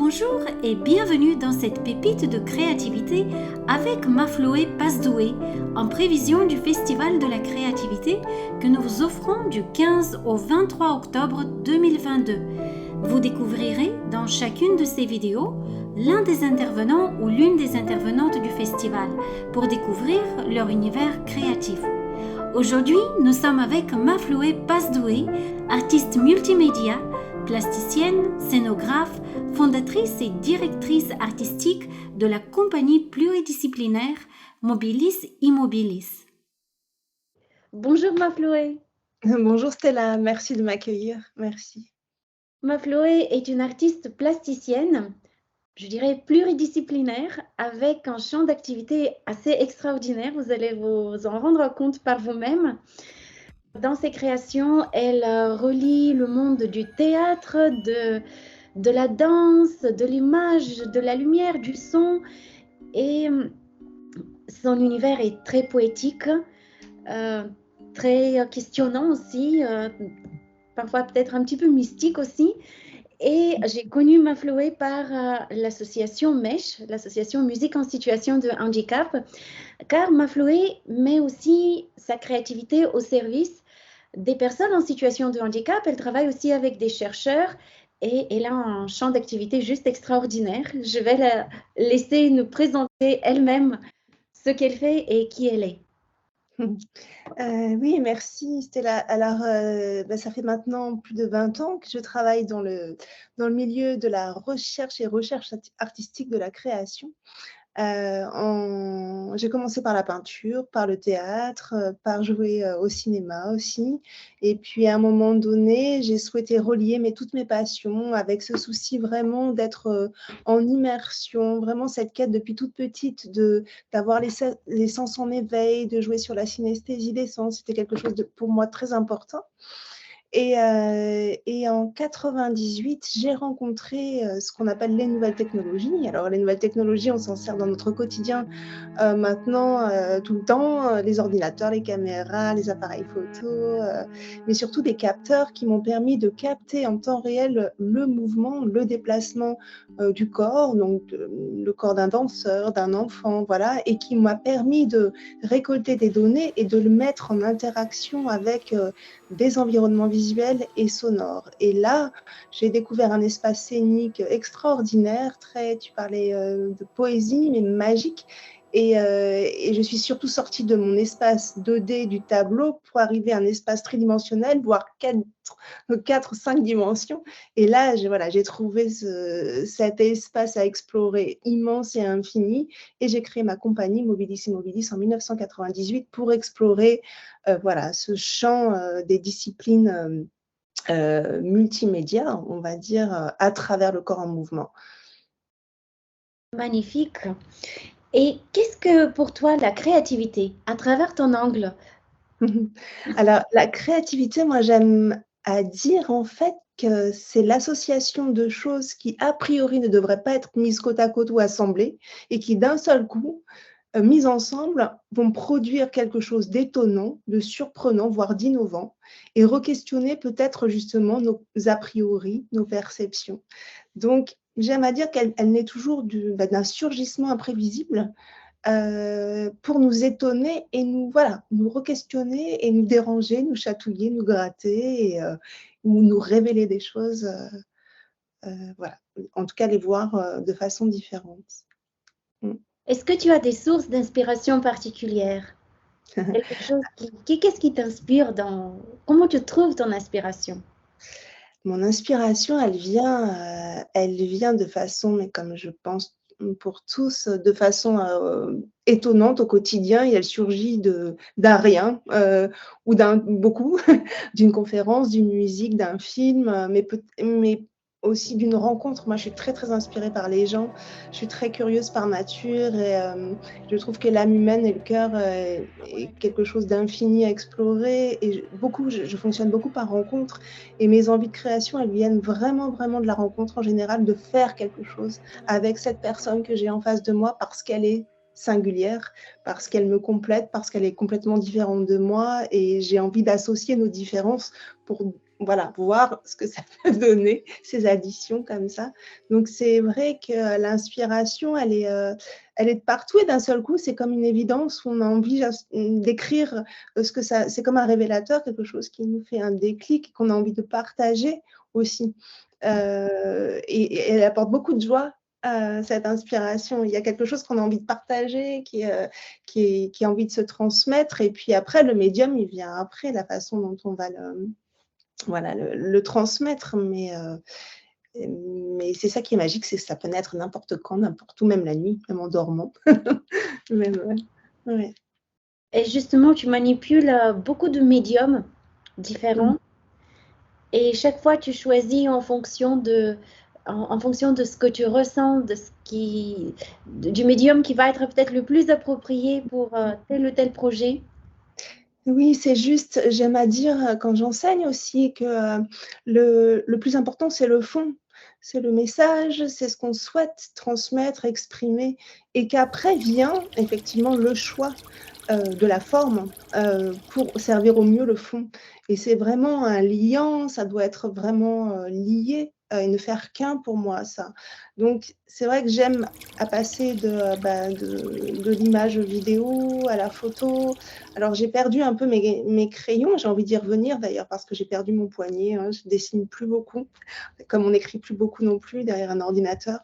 Bonjour et bienvenue dans cette pépite de créativité avec Mafloé Pasdoué en prévision du Festival de la créativité que nous vous offrons du 15 au 23 octobre 2022. Vous découvrirez dans chacune de ces vidéos l'un des intervenants ou l'une des intervenantes du festival pour découvrir leur univers créatif. Aujourd'hui, nous sommes avec Mafloé Pasdoué, artiste multimédia, plasticienne, scénographe, fondatrice et directrice artistique de la compagnie pluridisciplinaire Mobilis Immobilis. Bonjour Mafloé. Bonjour Stella, merci de m'accueillir, merci. Mafloé est une artiste plasticienne, je dirais pluridisciplinaire, avec un champ d'activité assez extraordinaire. Vous allez vous en rendre compte par vous-même. Dans ses créations, elle relie le monde du théâtre, de la danse, de l'image, de la lumière, du son. Et son univers est très poétique, très questionnant aussi, parfois peut-être un petit peu mystique aussi. Et j'ai connu Mafloé par l'association MESH, l'association Musique en situation de handicap, car Mafloé met aussi sa créativité au service des personnes en situation de handicap. Elle travaille aussi avec des chercheurs et elle a un champ d'activité juste extraordinaire. Je vais la laisser nous présenter elle-même ce qu'elle fait et qui elle est. Oui, merci Stella. Alors, ça fait maintenant plus de 20 ans que je travaille dans le milieu de la recherche et recherche artistique de la création. J'ai commencé par la peinture, par le théâtre, par jouer au cinéma aussi. Et puis à un moment donné, j'ai souhaité relier toutes mes passions avec ce souci vraiment d'être en immersion, vraiment cette quête depuis toute petite d'avoir les sens en éveil, de jouer sur la synesthésie des sens. C'était quelque chose pour moi très important. Et en 98, j'ai rencontré ce qu'on appelle les nouvelles technologies. Alors, les nouvelles technologies, on s'en sert dans notre quotidien maintenant, tout le temps, les ordinateurs, les caméras, les appareils photo, mais surtout des capteurs qui m'ont permis de capter en temps réel le mouvement, le déplacement du corps, donc le corps d'un danseur, d'un enfant, voilà, et qui m'a permis de récolter des données et de le mettre en interaction avec des environnements visuels et sonores. Et là, j'ai découvert un espace scénique extraordinaire, tu parlais de poésie, mais magique. Et je suis surtout sortie de mon espace 2D du tableau pour arriver à un espace tridimensionnel, voire 4, 5 dimensions. Et là, j'ai trouvé cet espace à explorer immense et infini. Et j'ai créé ma compagnie Mobilis Immobilis en 1998 pour explorer ce champ des disciplines multimédia, on va dire, à travers le corps en mouvement. Magnifique. Et qu'est-ce que pour toi la créativité à travers ton angle? Alors, la créativité, moi, j'aime à dire en fait que c'est l'association de choses qui, a priori, ne devraient pas être mises côte à côte ou assemblées et qui, d'un seul coup, mises ensemble, vont produire quelque chose d'étonnant, de surprenant, voire d'innovant, et re-questionner peut-être justement nos a priori, nos perceptions. Donc, j'aime à dire qu'elle naît toujours d'un surgissement imprévisible pour nous étonner et nous re-questionner et nous déranger, nous chatouiller, nous gratter ou nous révéler des choses, voilà. En tout cas, les voir de façon différente. Est-ce que tu as des sources d'inspiration particulières? Quelque chose qu'est-ce qui t'inspire comment tu trouves ton inspiration? Mon inspiration, elle vient de façon, mais comme je pense pour tous, de façon étonnante au quotidien, et elle surgit d'un rien ou d'un beaucoup, d'une conférence, d'une musique, d'un film, mais aussi d'une rencontre. Moi, je suis très, très inspirée par les gens. Je suis très curieuse par nature et je trouve que l'âme humaine et le cœur est quelque chose d'infini à explorer. Et je fonctionne beaucoup par rencontre. Et mes envies de création, elles viennent vraiment, vraiment de la rencontre en général, de faire quelque chose avec cette personne que j'ai en face de moi parce qu'elle est singulière, parce qu'elle me complète, parce qu'elle est complètement différente de moi et j'ai envie d'associer nos différences pour voilà, voir ce que ça peut donner, ces additions comme ça. Donc c'est vrai que l'inspiration, elle est de partout et d'un seul coup, c'est comme une évidence où on a envie d'écrire ce que ça c'est comme un révélateur, quelque chose qui nous fait un déclic, qu'on a envie de partager aussi. Et elle apporte beaucoup de joie, cette inspiration. Il y a quelque chose qu'on a envie de partager, qui a envie de se transmettre et puis après le médium, il vient après, la façon dont on va le transmettre, mais c'est ça qui est magique, c'est que ça peut naître n'importe quand, n'importe où, même la nuit, même en dormant. Même, ouais. Et justement, tu manipules beaucoup de médiums Mmh. différents et chaque fois tu choisis en fonction de ce que tu ressens, du médium qui va être peut-être le plus approprié pour tel ou tel projet. Oui, c'est juste. J'aime à dire, quand j'enseigne aussi que, le plus important, c'est le fond. C'est le message, c'est ce qu'on souhaite transmettre, exprimer et qu'après vient effectivement le choix, de la forme, pour servir au mieux le fond et c'est vraiment un liant, ça doit être vraiment, lié, et ne faire qu'un pour moi ça. Donc c'est vrai que j'aime à passer de l'image vidéo à la photo. Alors j'ai perdu un peu mes crayons, j'ai envie d'y revenir d'ailleurs parce que j'ai perdu mon poignet, hein, je dessine plus beaucoup, comme on n'écrit plus beaucoup non plus derrière un ordinateur.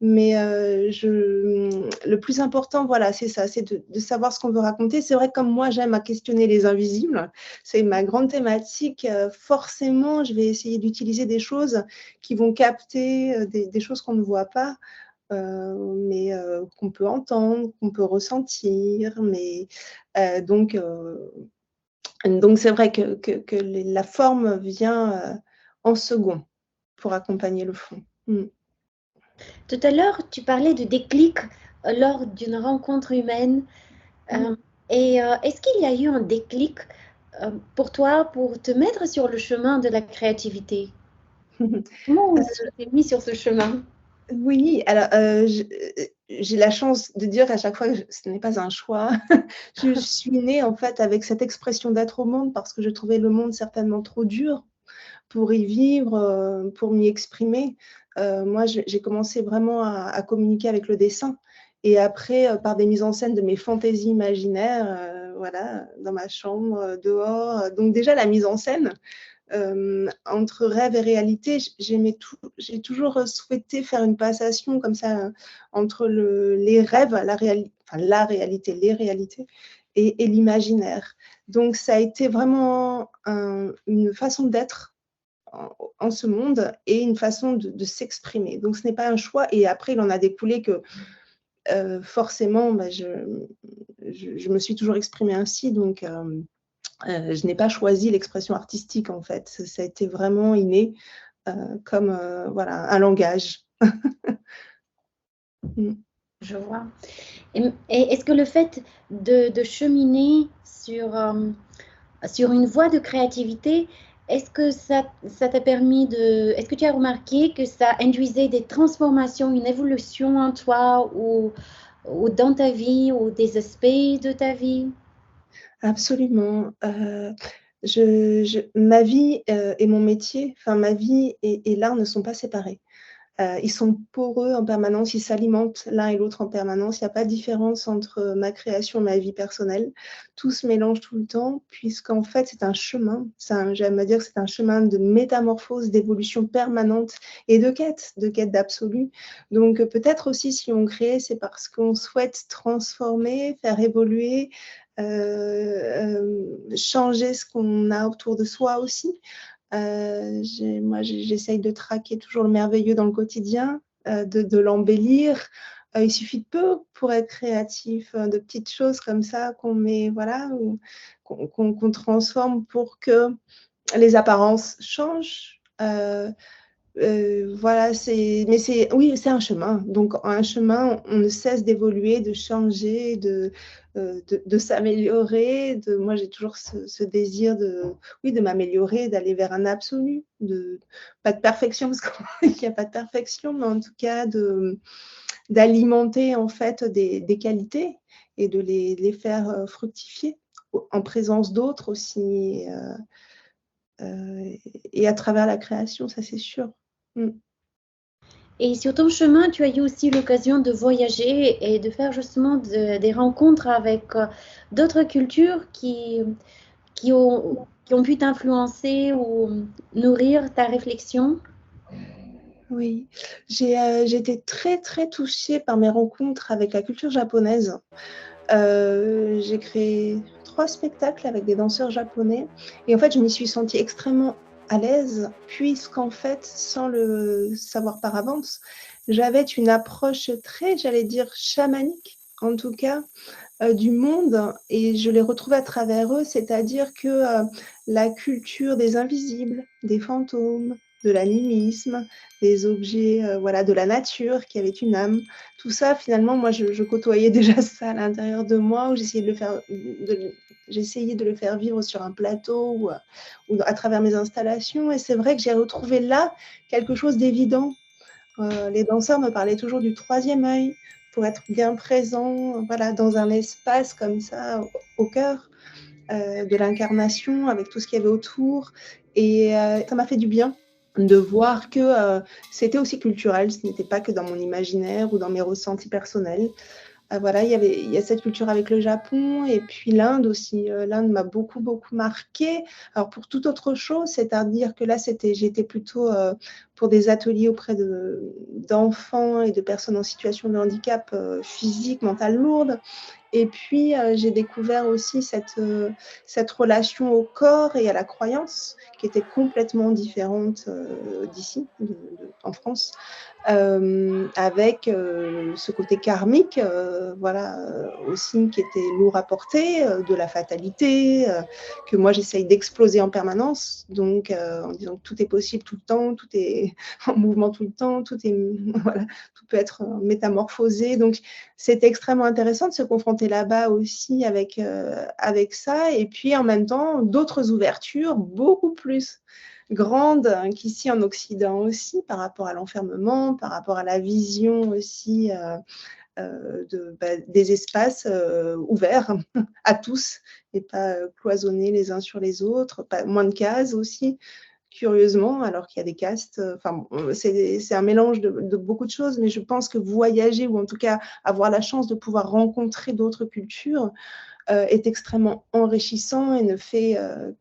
Mais le plus important, voilà, c'est ça, c'est de savoir ce qu'on veut raconter. C'est vrai que comme moi, j'aime à questionner les invisibles, c'est ma grande thématique, forcément, je vais essayer d'utiliser des choses qui vont capter, des choses qu'on ne voit pas, mais qu'on peut entendre, qu'on peut ressentir, mais donc c'est vrai que la forme vient, en second pour accompagner le fond. Mmh. Tout à l'heure, tu parlais de déclic lors d'une rencontre humaine. Mmh. Est-ce qu'il y a eu un déclic pour toi pour te mettre sur le chemin de la créativité? Comment tu t'es mis sur ce chemin? Oui, alors, j'ai la chance de dire à chaque fois que ce n'est pas un choix. Je suis née, en fait, avec cette expression d'être au monde parce que je trouvais le monde certainement trop dur pour y vivre, pour m'y exprimer. Moi, j'ai commencé vraiment à communiquer avec le dessin et après, par des mises en scène de mes fantaisies imaginaires, voilà, dans ma chambre, dehors, donc déjà la mise en scène, entre rêve et réalité, j'ai toujours, souhaité faire une passation comme ça, entre les rêves, la réalité, les réalités et l'imaginaire. Donc ça a été vraiment une façon d'être en ce monde et une façon de s'exprimer. Donc ce n'est pas un choix et après il en a découlé que, forcément, bah, je me suis toujours exprimée ainsi donc je n'ai pas choisi l'expression artistique en fait. Ça a été vraiment inné, comme, voilà, un langage. Mmh. Je vois. Et est-ce que le fait de cheminer sur une voie de créativité, est-ce que ça t'a permis est-ce que tu as remarqué que ça induisait des transformations, une évolution en toi ou dans ta vie ou des aspects de ta vie? Absolument, ma vie, et mon métier, enfin ma vie et l'art ne sont pas séparés. Ils sont poreux en permanence, ils s'alimentent l'un et l'autre en permanence. Il y a pas de différence entre ma création et ma vie personnelle. Tout se mélange tout le temps puisqu'en fait, c'est un chemin. J'aime à dire que c'est un chemin de métamorphose, d'évolution permanente et de quête d'absolu. Donc peut-être aussi si on crée, c'est parce qu'on souhaite transformer, faire évoluer, changer ce qu'on a autour de soi aussi. J'essaye de traquer toujours le merveilleux dans le quotidien, de l'embellir. Il suffit de peu pour être créatif, de petites choses comme ça qu'on met voilà, ou qu'on transforme pour que les apparences changent. Voilà, oui, c'est un chemin. Donc un chemin, on ne cesse d'évoluer, de changer, de s'améliorer, moi j'ai toujours ce désir oui, de m'améliorer, d'aller vers un absolu, pas de perfection parce qu'il y a pas de perfection, mais en tout cas d'alimenter en fait des qualités et de les faire, fructifier en présence d'autres aussi, et à travers la création, ça c'est sûr. Mmh. Et sur ton chemin, tu as eu aussi l'occasion de voyager et de faire justement des rencontres avec d'autres cultures qui ont pu t'influencer ou nourrir ta réflexion. Oui, j'ai été très, très touchée par mes rencontres avec la culture japonaise. J'ai créé 3 spectacles avec des danseurs japonais et en fait, je m'y suis sentie extrêmement à l'aise puisqu'en fait, sans le savoir par avance, j'avais une approche très, j'allais dire, chamanique, en tout cas, du monde et je l'ai retrouvé à travers eux. C'est-à-dire que, la culture des invisibles, des fantômes, de l'animisme, des objets, voilà, de la nature qui avaient une âme. Tout ça, finalement, moi, je côtoyais déjà ça à l'intérieur de moi, où j'essayais de le faire vivre sur un plateau ou à travers mes installations et c'est vrai que j'ai retrouvé là quelque chose d'évident. Les danseurs me parlaient toujours du troisième œil pour être bien présent, voilà, dans un espace comme ça, au cœur de l'incarnation, avec tout ce qu'il y avait autour. Et ça m'a fait du bien de voir que c'était aussi culturel, ce n'était pas que dans mon imaginaire ou dans mes ressentis personnels. Voilà, il y a cette culture avec le Japon et puis l'Inde aussi. L'Inde m'a beaucoup, beaucoup marquée. Alors pour toute autre chose, c'est-à-dire que là, j'étais plutôt pour des ateliers auprès d'enfants et de personnes en situation de handicap physique, mental lourde. Et puis, j'ai découvert aussi cette relation au corps et à la croyance qui était complètement différente d'ici, en France. Avec ce côté karmique, voilà, aussi qui était lourd à porter, de la fatalité, que moi j'essaye d'exploser en permanence, donc en disant que tout est possible tout le temps, tout est en mouvement tout le temps, tout est voilà, tout peut être métamorphosé. Donc c'était extrêmement intéressant de se confronter là-bas aussi avec ça et puis en même temps d'autres ouvertures beaucoup plus grande qu'ici en Occident aussi, par rapport à l'enfermement, par rapport à la vision aussi des espaces ouverts à tous et pas cloisonnés les uns sur les autres, pas, moins de cases aussi, curieusement, alors qu'il y a des castes. Enfin, bon, c'est un mélange de beaucoup de choses, mais je pense que voyager ou en tout cas avoir la chance de pouvoir rencontrer d'autres cultures est extrêmement enrichissant et ne fait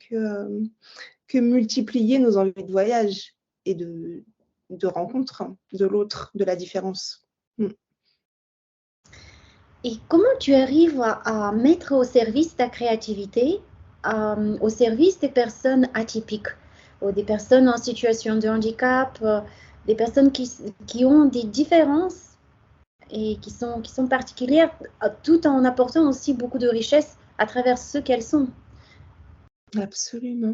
que multiplier nos envies de voyage et de rencontre de l'autre, de la différence. Mm. Et comment tu arrives à mettre au service ta créativité, au service des personnes atypiques, ou des personnes en situation de handicap, des personnes qui ont des différences et qui sont particulières, tout en apportant aussi beaucoup de richesse à travers ce qu'elles sont. Absolument.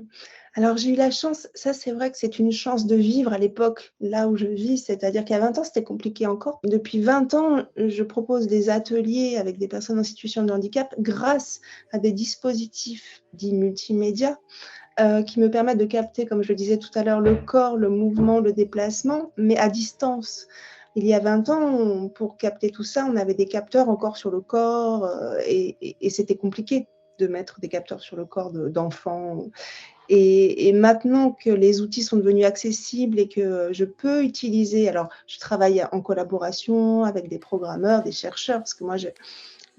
Alors j'ai eu la chance, ça c'est vrai que c'est une chance de vivre à l'époque là où je vis, c'est-à-dire qu'il y a 20 ans c'était compliqué encore. Depuis 20 ans, je propose des ateliers avec des personnes en situation de handicap grâce à des dispositifs dits multimédia qui me permettent de capter, comme je le disais tout à l'heure, le corps, le mouvement, le déplacement, mais à distance. Il y a 20 ans, pour capter tout ça, on avait des capteurs encore sur le corps et c'était compliqué de mettre des capteurs sur le corps d'enfants. Et maintenant que les outils sont devenus accessibles et que je peux utiliser, alors je travaille en collaboration avec des programmeurs, des chercheurs, parce que moi je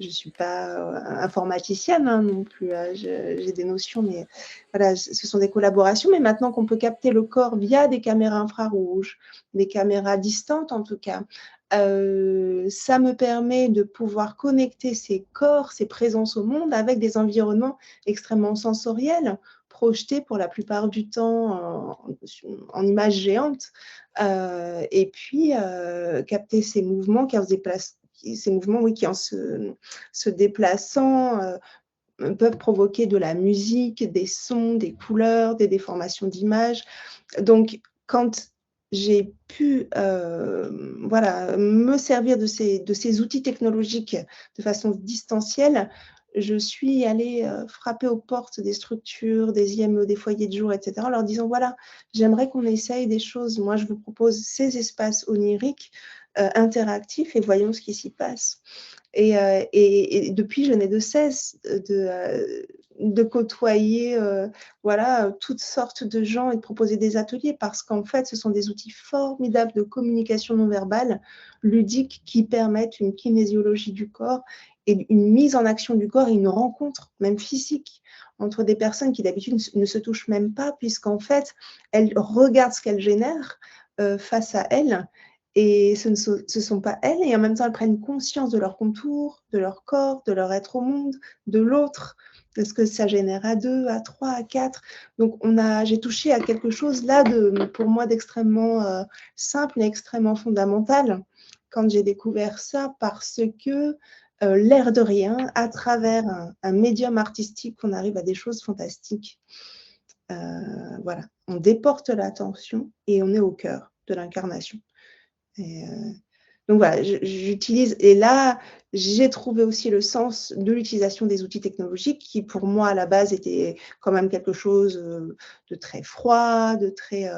suis pas informaticienne non plus, j'ai des notions, mais voilà, ce sont des collaborations. Mais maintenant qu'on peut capter le corps via des caméras infrarouges, des caméras distantes en tout cas, ça me permet de pouvoir connecter ces corps, ces présences au monde avec des environnements extrêmement sensoriels, projetés pour la plupart du temps en images géantes, et puis capter ces mouvements qui en se déplacent, ces mouvements, oui, qui en se déplaçant peuvent provoquer de la musique, des sons, des couleurs, des déformations d'images. Donc, quand j'ai pu voilà, me servir de ces outils technologiques de façon distancielle, je suis allée frapper aux portes des structures, des IME, des foyers de jour, etc., en leur disant, voilà, j'aimerais qu'on essaye des choses. Moi, je vous propose ces espaces oniriques, interactifs, et voyons ce qui s'y passe. Et depuis, je n'ai de cesse de côtoyer voilà, toutes sortes de gens et de proposer des ateliers parce qu'en fait, ce sont des outils formidables de communication non verbale, ludiques, qui permettent une kinésiologie du corps et une mise en action du corps et une rencontre, même physique, entre des personnes qui d'habitude ne se touchent même pas, puisqu'en fait, elles regardent ce qu'elles génèrent face à elles. Et ce ne sont pas elles, et en même temps, elles prennent conscience de leur contour, de leur corps, de leur être au monde, de l'autre, de ce que ça génère à 2, à 3, à 4. Donc, j'ai touché à quelque chose là, pour moi, d'extrêmement simple et extrêmement fondamental quand j'ai découvert ça, parce que l'air de rien, à travers un médium artistique, on arrive à des choses fantastiques. Voilà, on déporte l'attention et on est au cœur de l'incarnation. Donc voilà, j'utilise, et là, j'ai trouvé aussi le sens de l'utilisation des outils technologiques qui, pour moi, à la base, était quand même quelque chose de très froid, de très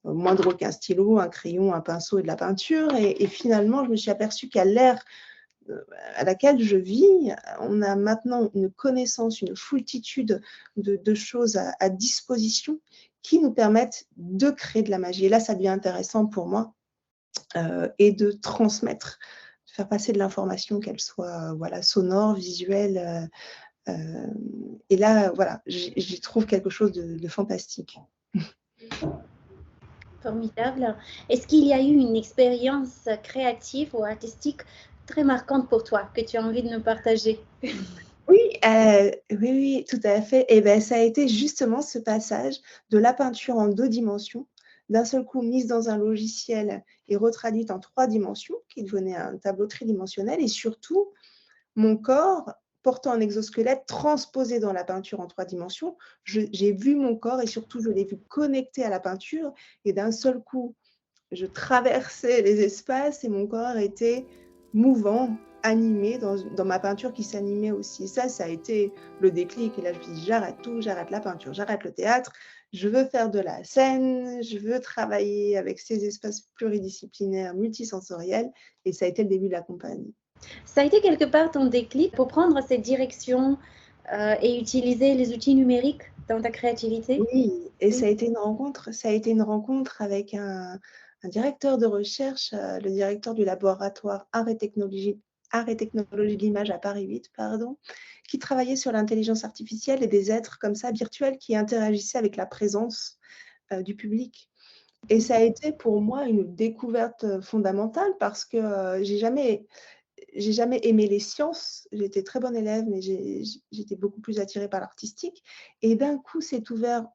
moins drôle qu'un stylo, un crayon, un pinceau et de la peinture. Et finalement, je me suis aperçue qu'à l'ère à laquelle je vis, on a maintenant une connaissance, une foultitude de choses à disposition qui nous permettent de créer de la magie. Et là, ça devient intéressant pour moi. Et de transmettre, de faire passer de l'information, qu'elle soit voilà, sonore, visuelle. Et là, voilà, j'y trouve quelque chose de fantastique. Formidable. Est-ce qu'il y a eu une expérience créative ou artistique très marquante pour toi que tu as envie de nous partager? Oui, oui, tout à fait. Et ben, ça a été justement ce passage de la peinture en 2 dimensions, d'un seul coup mise dans un logiciel et retraduite en 3 dimensions, qui devenait un tableau tridimensionnel, et surtout mon corps portant un exosquelette transposé dans la peinture en 3 dimensions. J'ai vu mon corps et surtout je l'ai vu connecté à la peinture, et d'un seul coup, je traversais les espaces et mon corps était mouvant, animé dans ma peinture qui s'animait aussi. Ça a été le déclic. Et là, je me suis dit, j'arrête tout, j'arrête la peinture, j'arrête le théâtre, je veux faire de la scène, je veux travailler avec ces espaces pluridisciplinaires, multisensoriels. Et ça a été le début de la compagnie. Ça a été quelque part ton déclic pour prendre cette direction et utiliser les outils numériques dans ta créativité? Oui, et ça a été une rencontre avec un directeur de recherche, le directeur du laboratoire Arts et Technologies de l'image à Paris 8, pardon, qui travaillait sur l'intelligence artificielle et des êtres comme ça virtuels qui interagissaient avec la présence du public. Et ça a été pour moi une découverte fondamentale parce que j'ai jamais aimé les sciences. J'étais très bonne élève, mais j'étais beaucoup plus attirée par l'artistique. Et d'un coup, s'est ouvert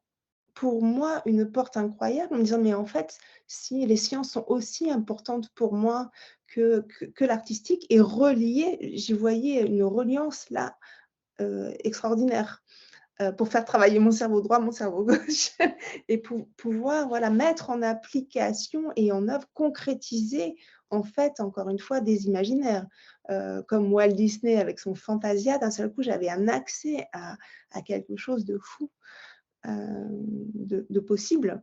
pour moi une porte incroyable en me disant: «Mais en fait, si les sciences sont aussi importantes pour moi que l'artistique», et reliées, j'y voyais une reliance là, extraordinaire, pour faire travailler mon cerveau droit, mon cerveau gauche et pour pouvoir, voilà, mettre en application et en œuvre, concrétiser, en fait, encore une fois, des imaginaires. Comme Walt Disney avec son Fantasia, d'un seul coup, j'avais un accès à quelque chose de fou, de possible.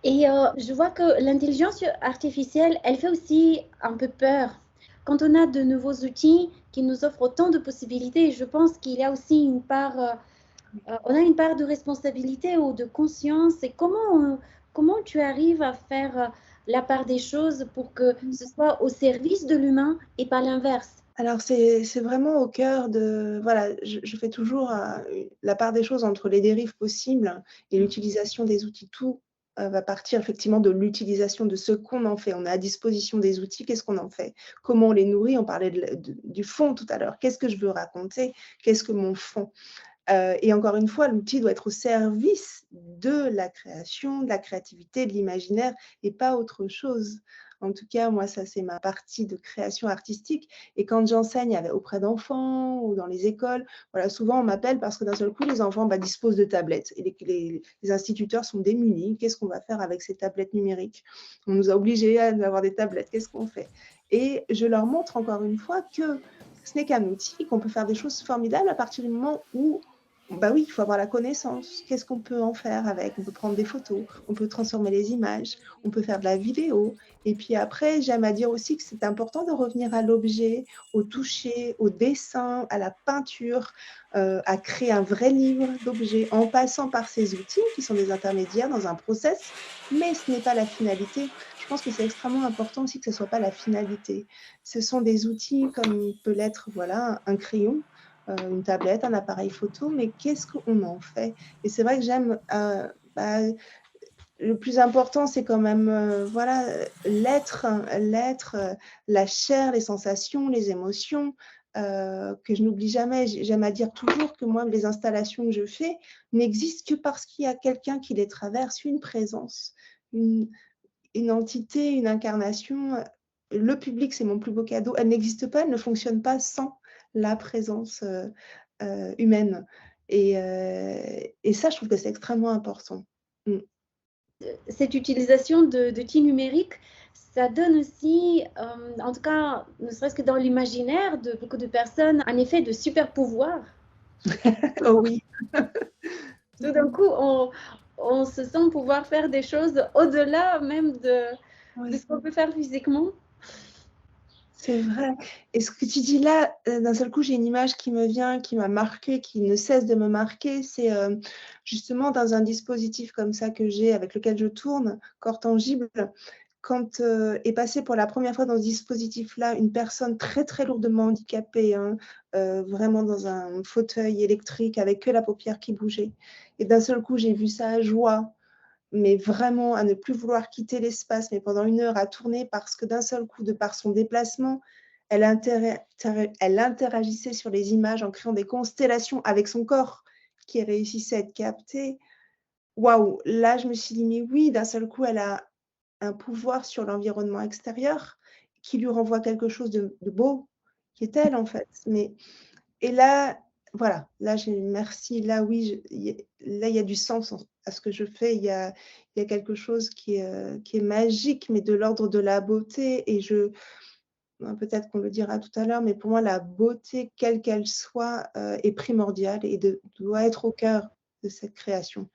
Et je vois que l'intelligence artificielle, elle fait aussi un peu peur. Quand on a de nouveaux outils qui nous offrent autant de possibilités, je pense qu'il y a aussi une part, on a une part de responsabilité ou de conscience. Et comment tu arrives à faire la part des choses pour que ce soit au service de l'humain et pas l'inverse? Alors c'est vraiment au cœur de voilà, je fais toujours, la part des choses entre les dérives possibles et l'utilisation des outils. Tout, va partir effectivement de l'utilisation de ce qu'on en fait. On a à disposition des outils, qu'est-ce qu'on en fait? Comment on les nourrit? On parlait du fond tout à l'heure. Qu'est-ce que je veux raconter? Qu'est-ce que mon fond? Et encore une fois, l'outil doit être au service de la création, de la créativité, de l'imaginaire et pas autre chose. En tout cas, moi, ça, c'est ma partie de création artistique. Et quand j'enseigne auprès d'enfants ou dans les écoles, voilà, souvent on m'appelle parce que d'un seul coup, les enfants disposent de tablettes et les instituteurs sont démunis. Qu'est-ce qu'on va faire avec ces tablettes numériques? On nous a obligés à avoir des tablettes. Qu'est-ce qu'on fait? Et je leur montre encore une fois que ce n'est qu'un outil, qu'on peut faire des choses formidables à partir du moment où Bah oui, il faut avoir la connaissance. Qu'est-ce qu'on peut en faire avec? On peut prendre des photos, on peut transformer les images, on peut faire de la vidéo et puis après, j'aime à dire aussi que c'est important de revenir à l'objet, au toucher, au dessin, à la peinture, à créer un vrai livre d'objets en passant par ces outils qui sont des intermédiaires dans un process, mais ce n'est pas la finalité. Je pense que c'est extrêmement important aussi que ce ne soit pas la finalité. Ce sont des outils comme peut l'être, voilà, un crayon, une tablette, un appareil photo, mais qu'est-ce qu'on en fait? Et c'est vrai que j'aime, bah, le plus important, c'est quand même, voilà, l'être, la chair, les sensations, les émotions, que je n'oublie jamais. J'aime à dire toujours que moi, les installations que je fais n'existent que parce qu'il y a quelqu'un qui les traverse, une présence, une une entité, une incarnation. Le public, c'est mon plus beau cadeau. Elle n'existe pas, elle ne fonctionne pas sans la présence, humaine et ça, je trouve que c'est extrêmement important. Mmh. Cette utilisation d'outils numériques, ça donne aussi, en tout cas, ne serait-ce que dans l'imaginaire de beaucoup de personnes, un effet de super pouvoir. Oh oui. Tout d'un coup, on se sent pouvoir faire des choses au-delà même de Ouais, ce qu'on peut faire physiquement. c'est vrai et ce que tu dis là, d'un seul coup, j'ai une image qui me vient, qui m'a marquée, qui ne cesse de me marquer. C'est, justement dans un dispositif comme ça que j'ai, avec lequel je tourne, Corps Tangible. Quand, est passée pour la première fois dans ce dispositif-là une personne très, très lourdement handicapée, hein, vraiment dans un fauteuil électrique avec que la paupière qui bougeait et d'un seul coup, j'ai vu sa joie, mais vraiment à ne plus vouloir quitter l'espace, mais pendant 1 heure à tourner parce que d'un seul coup, de par son déplacement, elle interagissait sur les images en créant des constellations avec son corps qui réussissait à être capté. Waouh! Là, je me suis dit: «Mais oui, d'un seul coup, elle a un pouvoir sur l'environnement extérieur qui lui renvoie quelque chose de beau, qui est elle, en fait. Mais et là, voilà, là, j'ai merci, là, oui, je il y a là, il y a du sens à ce que je fais. Il y a quelque chose qui est magique, mais de l'ordre de la beauté et peut-être qu'on le dira tout à l'heure, mais pour moi, la beauté, quelle qu'elle soit, est primordiale et doit être au cœur de cette création.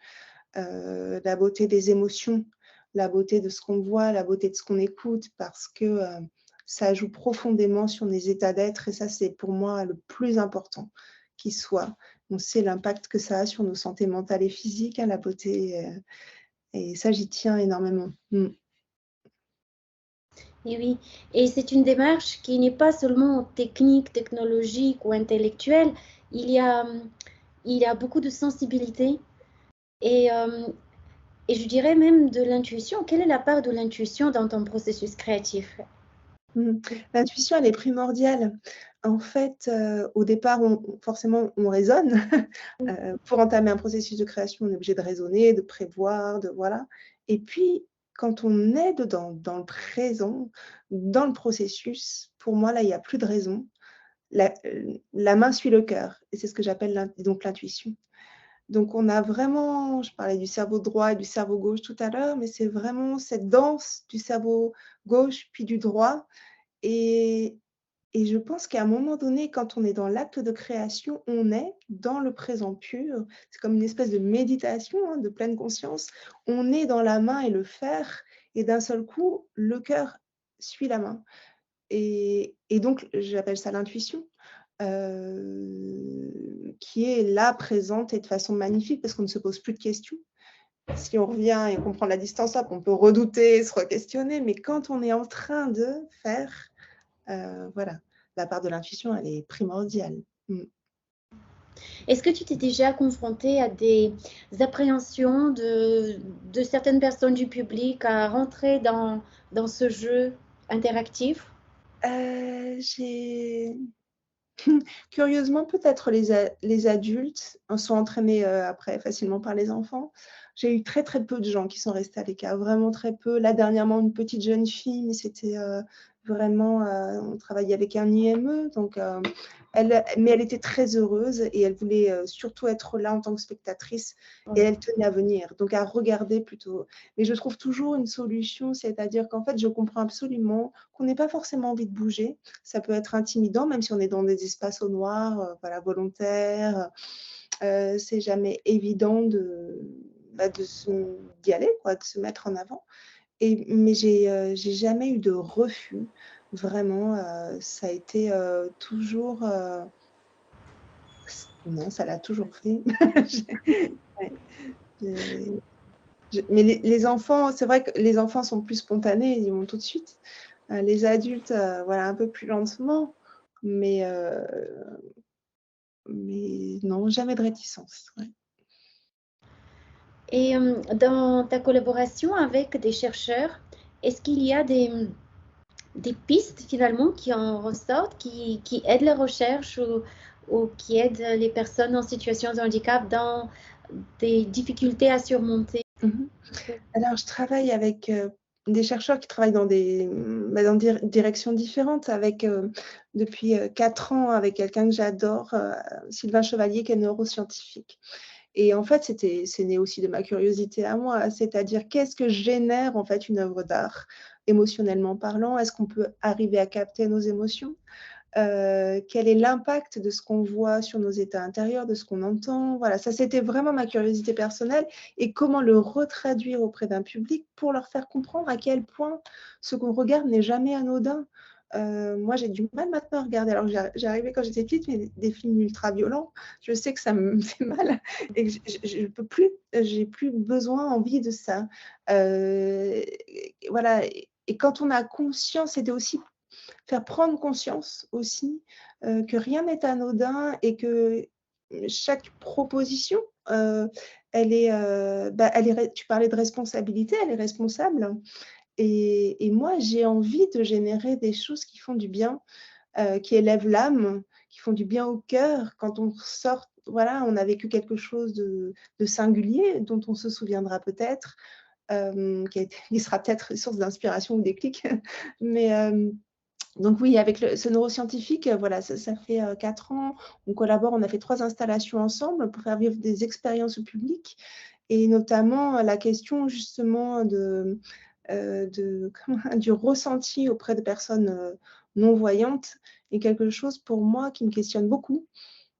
La beauté des émotions, la beauté de ce qu'on voit, la beauté de ce qu'on écoute parce que, ça joue profondément sur les états d'être et ça, c'est pour moi le plus important qui soit. On sait l'impact que ça a sur nos santé mentales et physiques, hein, la beauté, et ça, j'y tiens énormément. Mmh. Et oui, et c'est une démarche qui n'est pas seulement technique, technologique ou intellectuelle. Il y a, il y a beaucoup de sensibilité et, et je dirais même de l'intuition. Quelle est la part de l'intuition dans ton processus créatif? Mmh. L'intuition, elle est primordiale. En fait, au départ, forcément, on raisonne. Pour entamer un processus de création, on est obligé de raisonner, de prévoir, de voilà et puis quand on est dedans, dans le présent, dans le processus, pour moi, là, il y a plus de raison. La main suit le cœur et c'est ce que j'appelle l'intuition. Donc on a vraiment je parlais du cerveau droit et du cerveau gauche tout à l'heure, mais c'est vraiment cette danse du cerveau gauche puis du droit et je pense qu'à un moment donné, quand on est dans l'acte de création, on est dans le présent pur. C'est comme une espèce de méditation, hein, de pleine conscience. On est dans la main et le faire et d'un seul coup, le cœur suit la main et donc j'appelle ça l'intuition, qui est là, présente et de façon magnifique parce qu'on ne se pose plus de questions. Si on revient et qu'on prend la distance, hop, on peut redouter, se re-questionner, mais quand on est en train de faire, voilà, la part de l'intuition, elle est primordiale. Mmh. Est-ce que tu t'es déjà confronté à des appréhensions de certaines personnes du public à rentrer dans ce jeu interactif? J'ai curieusement, peut-être les adultes sont entraînés, après facilement par les enfants. J'ai eu très, très peu de gens qui sont restés à l'écart, vraiment très peu. Là, dernièrement, une petite jeune fille, mais c'était, vraiment, on travaillait avec un IME, donc elle était très heureuse et elle voulait, surtout être là en tant que spectatrice et elle tenait à venir, donc à regarder plutôt. Mais je trouve toujours une solution, c'est-à-dire qu'en fait, je comprends absolument qu'on n'ait pas forcément envie de bouger. Ça peut être intimidant, même si on est dans des espaces au noir, voilà, volontaires, C'est jamais évident d'y aller, quoi, de se mettre en avant. Mais j'ai jamais eu de refus. Vraiment, ça a été toujours. Non, ça l'a toujours fait. Ouais, mais les enfants, c'est vrai que les enfants sont plus spontanés, ils vont tout de suite. Les adultes, voilà, un peu plus lentement, mais non, jamais de réticence. Ouais. Et dans ta collaboration avec des chercheurs, est-ce qu'il y a des pistes finalement qui en ressortent, qui aident la recherche ou qui aident les personnes en situation de handicap dans des difficultés à surmonter? Alors, je travaille avec des chercheurs qui travaillent dans dans des directions différentes, depuis 4 ans avec quelqu'un que j'adore, Sylvain Chevalier, qui est neuroscientifique. Et en fait, c'est né aussi de ma curiosité à moi, c'est-à-dire qu'est-ce que génère en fait une œuvre d'art, émotionnellement parlant? Est-ce qu'on peut arriver à capter nos émotions? Quel est l'impact de ce qu'on voit sur nos états intérieurs, de ce qu'on entend? Voilà, ça c'était vraiment ma curiosité personnelle et comment le retraduire auprès d'un public pour leur faire comprendre à quel point ce qu'on regarde n'est jamais anodin. Moi, j'ai du mal maintenant à regarder. Alors j'arrivais quand j'étais petite, mais des films ultra violents, je sais que ça me fait mal et que je peux plus, j'ai plus besoin, envie de ça. Voilà, et quand on a conscience, c'était aussi faire prendre conscience aussi que rien n'est anodin et que chaque proposition, tu parlais de responsabilité, elle est responsable. Et moi, j'ai envie de générer des choses qui font du bien, qui élèvent l'âme, qui font du bien au cœur. Quand on sort, voilà, on a vécu quelque chose de singulier, dont on se souviendra peut-être, qui sera peut-être source d'inspiration ou déclic. Mais donc oui, avec ce neuroscientifique, voilà, ça fait 4 ans, on collabore, on a fait 3 installations ensemble pour faire vivre des expériences au public et notamment la question justement du ressenti auprès de personnes non-voyantes est quelque chose pour moi qui me questionne beaucoup.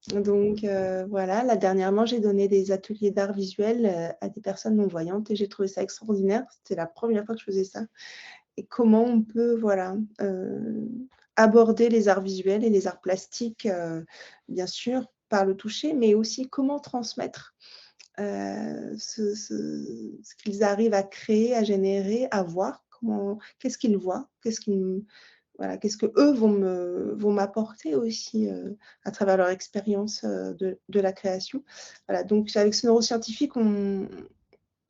Donc voilà, là dernièrement, j'ai donné des ateliers d'art visuel à des personnes non-voyantes et j'ai trouvé ça extraordinaire. C'était la première fois que je faisais ça. Et comment on peut, voilà, aborder les arts visuels et les arts plastiques, bien sûr, par le toucher, mais aussi comment transmettre ce qu'ils arrivent à créer, à générer, à voir. Qu'est-ce qu'ils voient, voilà, qu'est-ce qu'eux vont m'apporter aussi à travers leur expérience de la création. Voilà, donc avec ce neuroscientifique,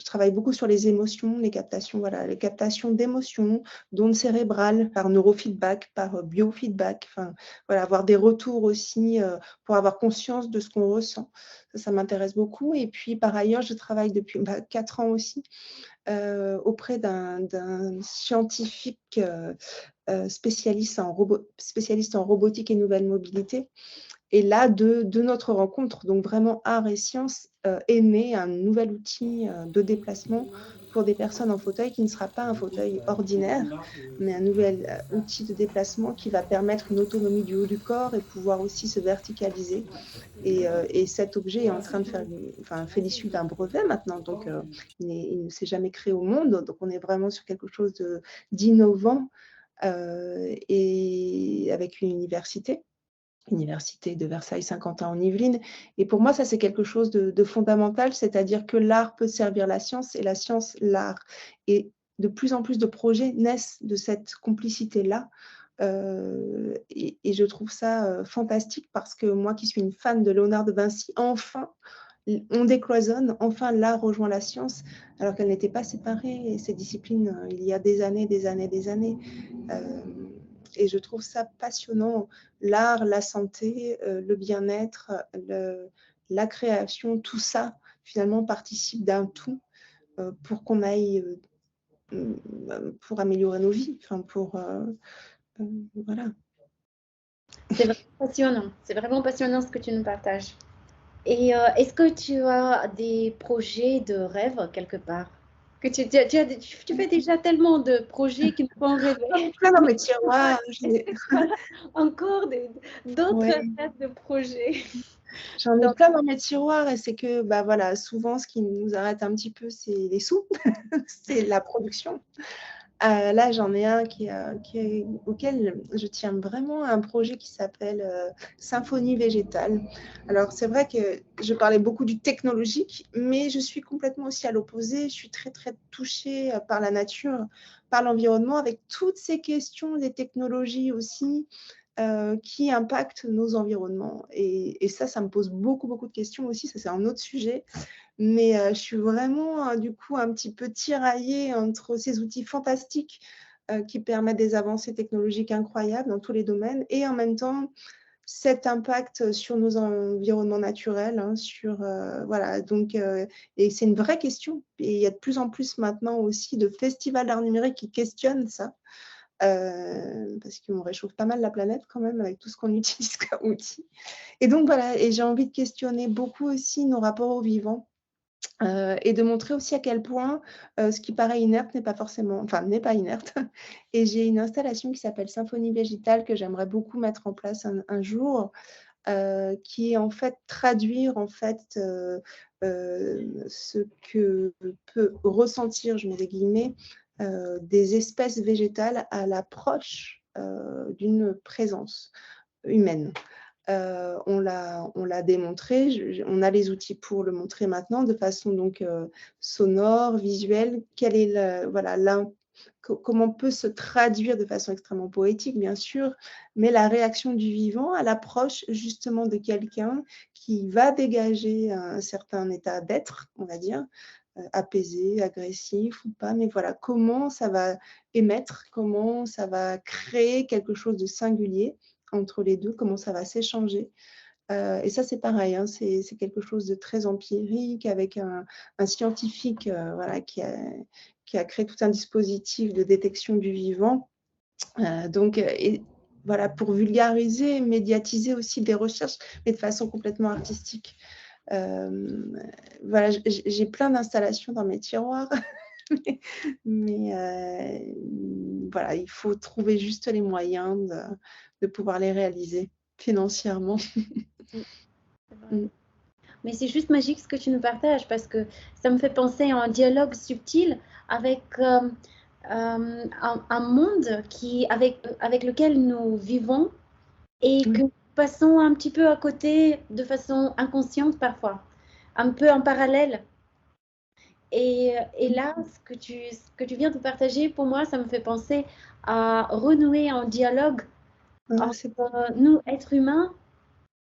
je travaille beaucoup sur les émotions, les captations, voilà, les captations d'émotions, d'ondes cérébrales par neurofeedback, par biofeedback, enfin, voilà, avoir des retours aussi pour avoir conscience de ce qu'on ressent. Ça m'intéresse beaucoup. Et puis, par ailleurs, je travaille depuis 4 ans aussi auprès d'un scientifique spécialiste en robotique et nouvelle mobilité. Et là, de notre rencontre, donc vraiment art et sciences, est né un nouvel outil de déplacement pour des personnes en fauteuil qui ne sera pas un fauteuil ordinaire, mais un nouvel outil de déplacement qui va permettre une autonomie du haut du corps et pouvoir aussi se verticaliser. Et cet objet est en train de fait l'issue d'un brevet maintenant, donc il ne s'est jamais créé au monde, donc on est vraiment sur quelque chose d'innovant et avec une université de Versailles-Saint-Quentin en Yvelines. Et pour moi, ça, c'est quelque chose de fondamental, c'est-à-dire que l'art peut servir la science et la science, l'art. Et de plus en plus de projets naissent de cette complicité-là. Et je trouve ça fantastique parce que moi qui suis une fan de Léonard de Vinci, enfin, on décloisonne, enfin l'art rejoint la science, alors qu'elles n'étaient pas séparées, ces disciplines, il y a des années, des années, des années. Et je trouve ça passionnant. L'art, la santé, le bien-être, la création, tout ça, finalement, participe d'un tout pour qu'on aille, pour améliorer nos vies. Enfin, voilà. C'est vraiment passionnant ce que tu nous partages. Et est-ce que tu as des projets de rêve quelque part? que tu fais déjà tellement de projets qui nous font rêver. J'en ai plein dans mes tiroirs. Voilà, encore d'autres Ouais. tas de projets. J'en ai Donc, plein dans mes tiroirs et c'est que, bah voilà, souvent, ce qui nous arrête un petit peu, c'est les sous, c'est la production. Là, j'en ai un auquel je tiens vraiment à un projet qui s'appelle Symphonie végétale. Alors, c'est vrai que je parlais beaucoup du technologique, mais je suis complètement aussi à l'opposé. Je suis très, très touchée par la nature, par l'environnement, avec toutes ces questions des technologies aussi qui impactent nos environnements. Et ça me pose beaucoup, beaucoup de questions aussi. Ça, c'est un autre sujet. Mais je suis vraiment, du coup, un petit peu tiraillée entre ces outils fantastiques qui permettent des avancées technologiques incroyables dans tous les domaines et en même temps, cet impact sur nos environnements naturels, hein, voilà, donc et c'est une vraie question. Et il y a de plus en plus maintenant aussi de festivals d'art numérique qui questionnent ça, parce qu'on réchauffe pas mal la planète quand même avec tout ce qu'on utilise comme outil. Et donc voilà, et j'ai envie de questionner beaucoup aussi nos rapports au vivant. Et de montrer aussi à quel point ce qui paraît inerte n'est pas forcément, enfin n'est pas inerte. Et j'ai une installation qui s'appelle Symphonie végétale que j'aimerais beaucoup mettre en place un jour, qui est en fait traduire en fait ce que peut ressentir, je mets des guillemets, des espèces végétales à l'approche d'une présence humaine. On l'a démontré, on a les outils pour le montrer maintenant de façon donc sonore, visuelle. Comment peut se traduire de façon extrêmement poétique, bien sûr, mais la réaction du vivant à l'approche justement de quelqu'un qui va dégager un certain état d'être, on va dire, apaisé, agressif ou pas, mais voilà, comment ça va émettre, comment ça va créer quelque chose de singulier entre les deux, comment ça va s'échanger. Et ça, c'est pareil, hein, c'est quelque chose de très empirique avec un scientifique voilà, qui a créé tout un dispositif de détection du vivant. Et voilà, pour vulgariser, médiatiser aussi des recherches, mais de façon complètement artistique. Voilà, j'ai plein d'installations dans mes tiroirs, mais voilà, il faut trouver juste les moyens de pouvoir les réaliser financièrement. mais c'est juste magique ce que tu nous partages parce que ça me fait penser à un dialogue subtil avec un monde avec lequel nous vivons et que nous passons un petit peu à côté de façon inconsciente parfois, un peu en parallèle. Et là, ce que tu viens de partager, pour moi, ça me fait penser à renouer un dialogue entre nous, êtres humains,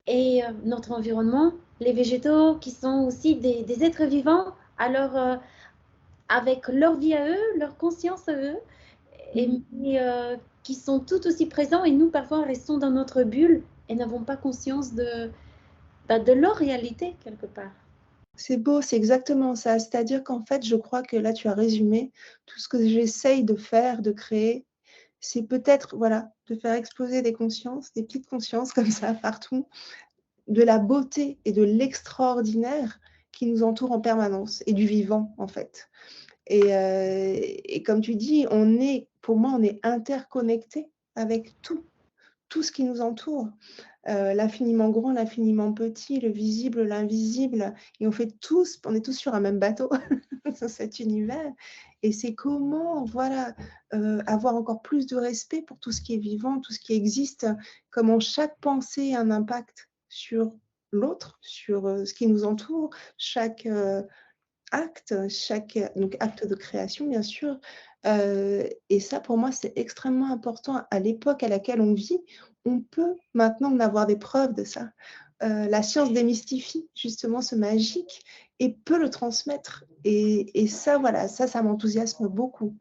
et notre environnement, les végétaux qui sont aussi des êtres vivants, alors avec leur vie à eux, leur conscience à eux, et qui sont tout aussi présents et nous parfois restons dans notre bulle et n'avons pas conscience de leur réalité quelque part. C'est beau, c'est exactement ça. C'est-à-dire qu'en fait, je crois que là, tu as résumé tout ce que j'essaye de faire, de créer. C'est peut-être, voilà, de faire exploser des consciences, des petites consciences comme ça partout, de la beauté et de l'extraordinaire qui nous entoure en permanence et du vivant, en fait. Et comme tu dis, pour moi, on est interconnecté avec tout ce qui nous entoure. L'infiniment grand, l'infiniment petit, le visible, l'invisible. Et on est tous sur un même bateau, dans cet univers. Et c'est comment, voilà, avoir encore plus de respect pour tout ce qui est vivant, tout ce qui existe, comment chaque pensée a un impact sur l'autre, sur ce qui nous entoure, chaque acte, donc acte de création, bien sûr. Et ça, pour moi, c'est extrêmement important à l'époque à laquelle on vit. On peut maintenant en avoir des preuves de ça. La science démystifie justement ce magique et peut le transmettre. Et ça, voilà, ça m'enthousiasme beaucoup.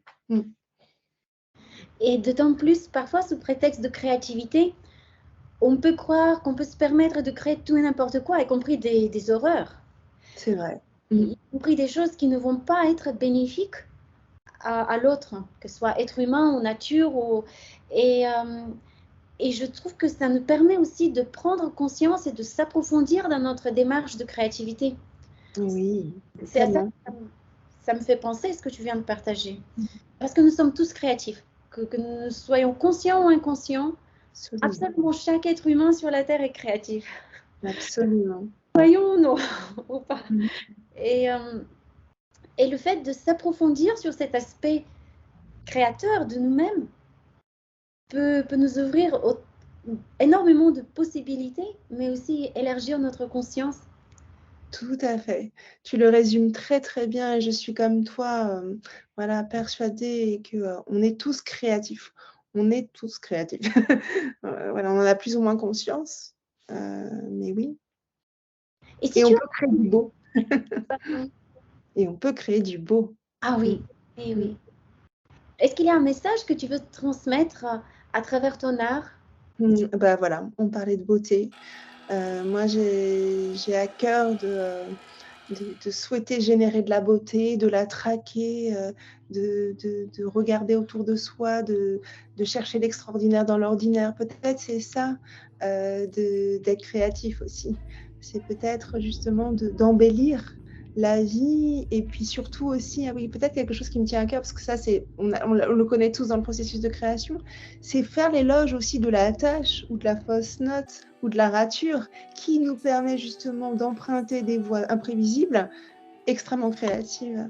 Et d'autant plus, parfois, sous prétexte de créativité, on peut croire qu'on peut se permettre de créer tout et n'importe quoi, y compris des horreurs. C'est vrai. Y compris des choses qui ne vont pas être bénéfiques à l'autre, que ce soit être humain ou nature. Et je trouve que ça nous permet aussi de prendre conscience et de s'approfondir dans notre démarche de créativité. Oui, C'est à ça ça me fait penser à ce que tu viens de partager. Parce que nous sommes tous créatifs. Que nous soyons conscients ou inconscients, absolument chaque être humain sur la Terre est créatif. Absolument. Soyons ou pas. Et le fait de s'approfondir sur cet aspect créateur de nous-mêmes peut nous ouvrir énormément de possibilités, mais aussi élargir notre conscience. Tout à fait. Tu le résumes très très bien et je suis comme toi, voilà, persuadée qu'on est tous créatifs. On est tous créatifs. Voilà, on en a plus ou moins conscience, mais oui. Et on peut créer du beau. Et on peut créer du beau. Ah oui, oui. Est-ce qu'il y a un message que tu veux transmettre à travers ton art? Bah voilà, on parlait de beauté. Moi, j'ai à cœur de souhaiter générer de la beauté, de la traquer, de regarder autour de soi, de chercher l'extraordinaire dans l'ordinaire. Peut-être c'est ça, d'être créatif aussi. C'est peut-être justement d'embellir la vie et puis surtout aussi, ah oui, peut-être quelque chose qui me tient à cœur, parce que ça, on le connaît tous dans le processus de création, c'est faire l'éloge aussi de la tâche ou de la fausse note ou de la rature qui nous permet justement d'emprunter des voies imprévisibles, extrêmement créatives.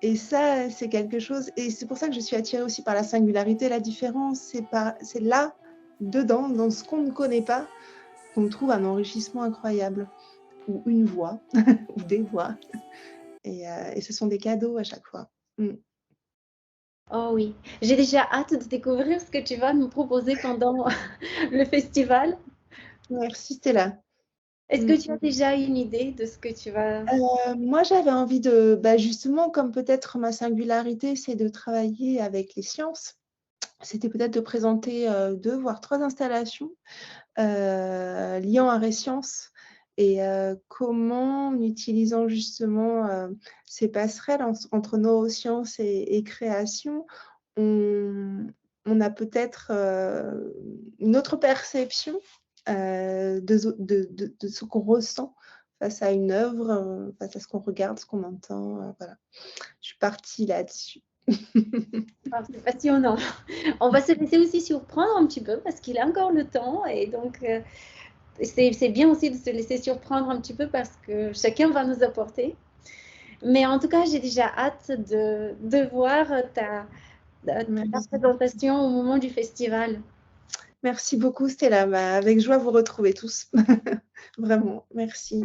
Et ça, c'est quelque chose, et c'est pour ça que je suis attirée aussi par la singularité, la différence, c'est là, dedans, dans ce qu'on ne connaît pas, qu'on trouve un enrichissement incroyable, ou une voix, ou des voix. Et ce sont des cadeaux à chaque fois. Oh oui, j'ai déjà hâte de découvrir ce que tu vas nous proposer pendant le festival. Merci Stella. Est-ce que tu as déjà une idée de ce que tu vas... Moi, j'avais envie justement, comme peut-être ma singularité, c'est de travailler avec les sciences. C'était peut-être de présenter 2 voire 3 installations liant art et sciences et comment, en utilisant justement ces passerelles entre neurosciences et création, on a peut-être une autre perception de ce qu'on ressent face à une œuvre, face à ce qu'on regarde, ce qu'on entend. Voilà. Je suis partie là-dessus. C'est passionnant. On va se laisser aussi surprendre un petit peu parce qu'il a encore le temps et donc c'est bien aussi de se laisser surprendre un petit peu parce que chacun va nous apporter. Mais en tout cas, j'ai déjà hâte de voir ta présentation au moment du festival. Merci beaucoup Stella, avec joie vous retrouver tous. Vraiment, merci.